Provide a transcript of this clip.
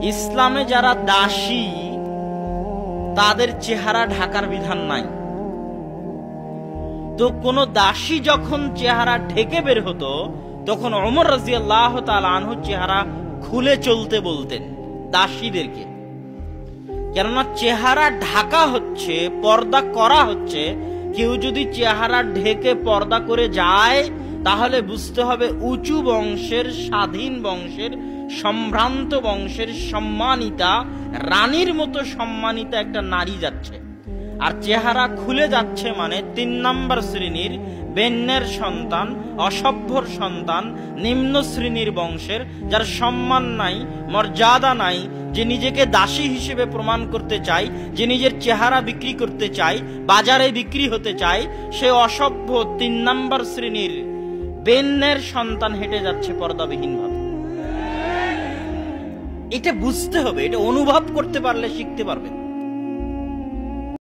ইসলামে যারা দাসী তাদের চেহারা ঢাকার বিধান নাই। তো কোন দাসী যখন চেহারা ঢেকে বের হতো তখন ওমর রাদিয়াল্লাহু তাআলা আনহু চেহারা খুলে চলতে বলতেন দাসীদেরকে। কেননা চেহারা ঢাকা হচ্ছে, পর্দা করা হচ্ছে। কেউ যদি চেহারা ঢেকে পর্দা করে যায় তাহলে বুঝতে হবে উঁচু বংশের, স্বাধীন বংশের, সম্ভ্রান্ত বংশের সম্মানিতা, রানীর মতো সম্মানিতা একটা নারী যাচ্ছে। আর চেহারা খুলে যাচ্ছে মানে ৩ নম্বর শ্রেণীর বেন্নের সন্তান, অসভ্যর সন্তান, নিম্ন শ্রেণীর বংশের, যার সম্মান নাই, মর্যাদা নাই, যে নিজেকে দাসী হিসেবে প্রমাণ করতে চায়, যে নিজের চেহারা বিক্রি করতে চায়, বাজারে বিক্রি হতে চায়, সে অসভ্য ৩ নম্বর শ্রেণীর বেন্নের সন্তান হেঁটে যাচ্ছে পর্দাবিহীন ভাবে। এটা বুঝতে হবে, এটা অনুভব করতে পারলে শিখতে পারবে।